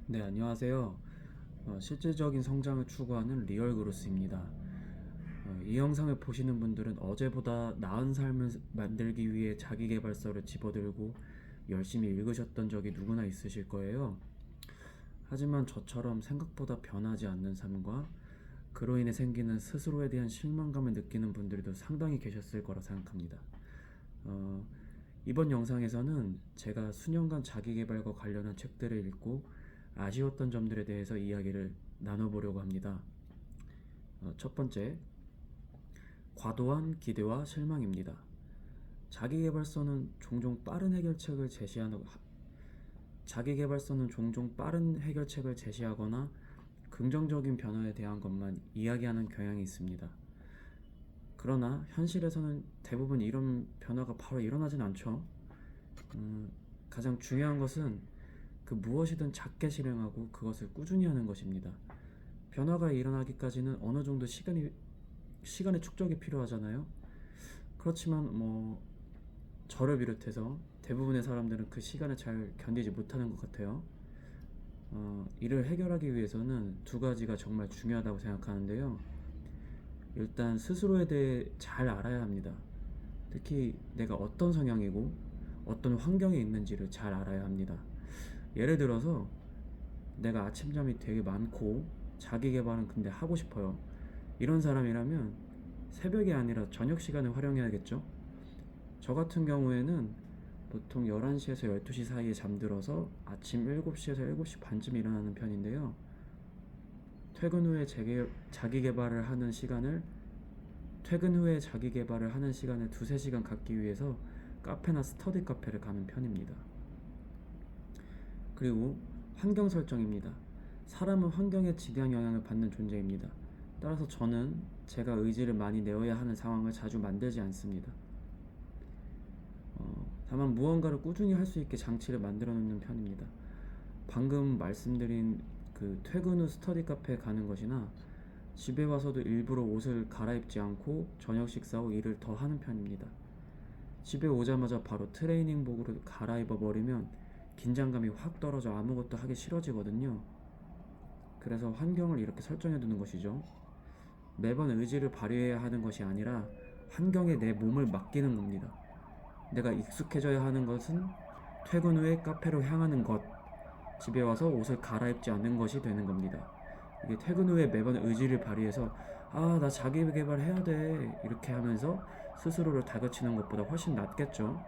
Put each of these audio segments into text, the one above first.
네, 안녕하세요. 실질적인 성장을 추구하는 리얼 그로스입니다. 이 영상을 보시는 분들은 어제보다 나은 삶을 만들기 위해 자기계발서를 집어들고 열심히 읽으셨던 적이 누구나 있으실 거예요. 하지만 저처럼 생각보다 변하지 않는 삶과 그로 인해 생기는 스스로에 대한 실망감을 느끼는 분들도 상당히 계셨을 거라 생각합니다. 어, 이번 영상에서는 제가 수년간 자기계발과 관련한 책들을 읽고 아쉬웠던 점들에 대해서 이야기를 나눠보려고 합니다. 첫 번째, 과도한 기대와 실망입니다. 자기계발서는 종종 빠른 해결책을 제시하는 자기계발서는 종종 빠른 해결책을 제시하거나 긍정적인 변화에 대한 것만 이야기하는 경향이 있습니다. 그러나 현실에서는 대부분 이런 변화가 바로 일어나진 않죠. 가장 중요한 것은 그 무엇이든 작게 실행하고 그것을 꾸준히 하는 것입니다. 변화가 일어나기까지는 어느 정도 시간의 축적이 필요하잖아요. 그렇지만 저를 비롯해서 대부분의 사람들은 그 시간을 잘 견디지 못하는 것 같아요. 이를 해결하기 위해서는 두 가지가 정말 중요하다고 생각하는데요. 일단 스스로에 대해 잘 알아야 합니다. 특히 내가 어떤 성향이고 어떤 환경에 있는지를 잘 알아야 합니다. 예를 들어서 내가 아침잠이 되게 많고 자기 개발은 근데 하고 싶어요. 이런 사람이라면 새벽이 아니라 저녁 시간을 활용해야겠죠? 저 같은 경우에는 보통 11시에서 12시 사이에 잠들어서 아침 7시에서 7시 반쯤 일어나는 편인데요. 퇴근 후에 자기 개발을 하는 시간을 퇴근 후에 자기 개발을 하는 시간을 두세 시간 갖기 위해서 카페나 스터디 카페를 가는 편입니다. 그리고 환경 설정입니다. 사람은 환경에 지대한 영향을 받는 존재입니다. 따라서 저는 제가 의지를 많이 내어야 하는 상황을 자주 만들지 않습니다. 다만 무언가를 꾸준히 할 수 있게 장치를 만들어 놓는 편입니다. 방금 말씀드린 그 퇴근 후 스터디 카페에 가는 것이나 집에 와서도 일부러 옷을 갈아입지 않고 저녁 식사 후 일을 더 하는 편입니다. 집에 오자마자 바로 트레이닝복으로 갈아입어 버리면 긴장감이 확 떨어져 아무것도 하기 싫어지거든요. 그래서 환경을 이렇게 설정해 두는 것이죠. 매번 의지를 발휘해야 하는 것이 아니라 환경에 내 몸을 맡기는 겁니다. 내가 익숙해져야 하는 것은 퇴근 후에 카페로 향하는 것, 집에 와서 옷을 갈아입지 않는 것이 되는 겁니다. 이게 퇴근 후에 매번 의지를 발휘해서 나 자기 개발해야 돼 이렇게 하면서 스스로를 다그치는 것보다 훨씬 낫겠죠.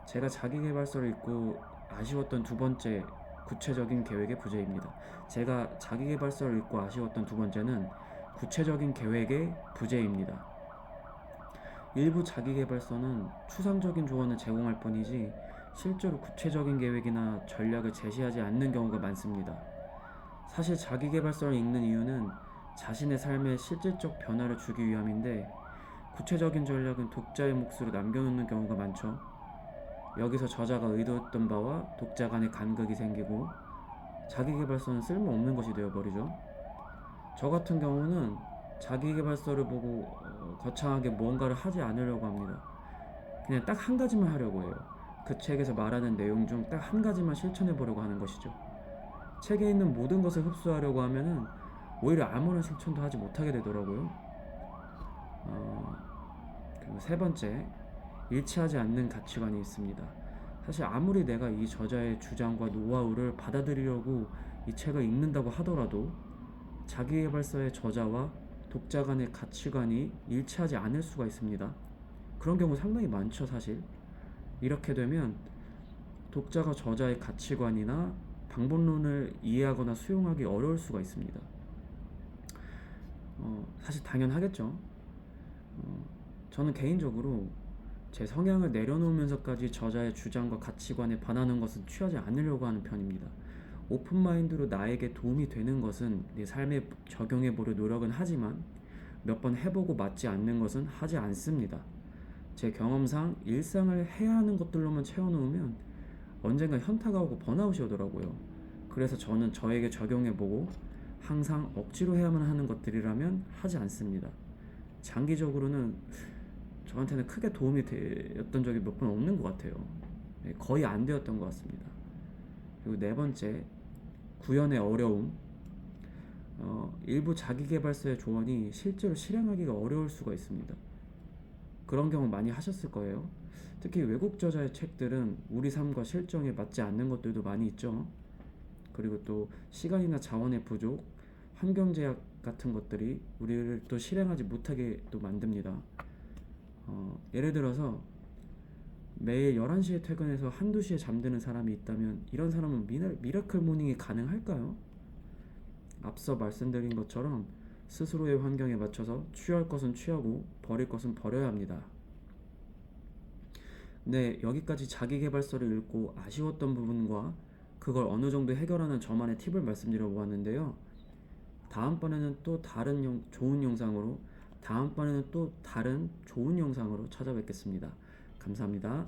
제가 자기계발서를 읽고 아쉬웠던 두 번째 구체적인 계획의 부재입니다. 제가 자기계발서를 읽고 아쉬웠던 두 번째는 구체적인 계획의 부재입니다. 일부 자기계발서는 추상적인 조언을 제공할 뿐이지 실제로 구체적인 계획이나 전략을 제시하지 않는 경우가 많습니다. 사실 자기계발서를 읽는 이유는 자신의 삶에 실질적 변화를 주기 위함인데 구체적인 전략은 독자의 몫으로 남겨놓는 경우가 많죠. 여기서 저자가 의도했던 바와 독자 간의 간극이 생기고 자기계발서는 쓸모없는 것이 되어버리죠. 저 같은 경우는 자기계발서를 보고 거창하게 무언가를 하지 않으려고 합니다. 그냥 딱 한 가지만 하려고 해요. 그 책에서 말하는 내용 중 딱 한 가지만 실천해 보려고 하는 것이죠. 책에 있는 모든 것을 흡수하려고 하면은 오히려 아무런 실천도 하지 못하게 되더라고요. 어, 그리고 세 번째, 일치하지 않는 가치관이 있습니다. 사실 아무리 내가 이 저자의 주장과 노하우를 받아들이려고 이 책을 읽는다고 하더라도 자기계발서의 저자와 독자 간의 가치관이 일치하지 않을 수가 있습니다. 그런 경우 상당히 많죠, 사실. 이렇게 되면 독자가 저자의 가치관이나 방법론을 이해하거나 수용하기 어려울 수가 있습니다. 사실 당연하겠죠. 저는 개인적으로 제 성향을 내려놓으면서까지 저자의 주장과 가치관에 반하는 것은 취하지 않으려고 하는 편입니다. 오픈마인드로 나에게 도움이 되는 것은 내 삶에 적용해보려 노력은 하지만 몇 번 해보고 맞지 않는 것은 하지 않습니다. 제 경험상 일상을 해야 하는 것들로만 채워놓으면 언젠가 현타가 오고 번아웃이 오더라고요. 그래서 저는 저에게 적용해보고 항상 억지로 해야만 하는 것들이라면 하지 않습니다. 장기적으로는 저한테는 크게 도움이 되었던 적이 몇 번 없는 것 같아요. 거의 안 되었던 것 같습니다. 그리고 네 번째, 구현의 어려움, 일부 자기계발서의 조언이 실제로 실행하기가 어려울 수가 있습니다. 그런 경험 많이 하셨을 거예요. 특히 외국 저자의 책들은 우리 삶과 실정에 맞지 않는 것들도 많이 있죠. 그리고 또 시간이나 자원의 부족, 환경 제약 같은 것들이 우리를 또 실행하지 못하게 또 만듭니다. 예를 들어서 매일 11시에 퇴근해서 한두 시에 잠드는 사람이 있다면 이런 사람은 미라클 모닝이 가능할까요? 앞서 말씀드린 것처럼 스스로의 환경에 맞춰서 취할 것은 취하고 버릴 것은 버려야 합니다. 네, 여기까지 자기계발서를 읽고 아쉬웠던 부분과 그걸 어느 정도 해결하는 저만의 팁을 말씀드려 보았는데요. 다음번에는 또 다른 좋은 영상으로, 다음번에는 또 다른 좋은 영상으로 찾아뵙겠습니다. 감사합니다.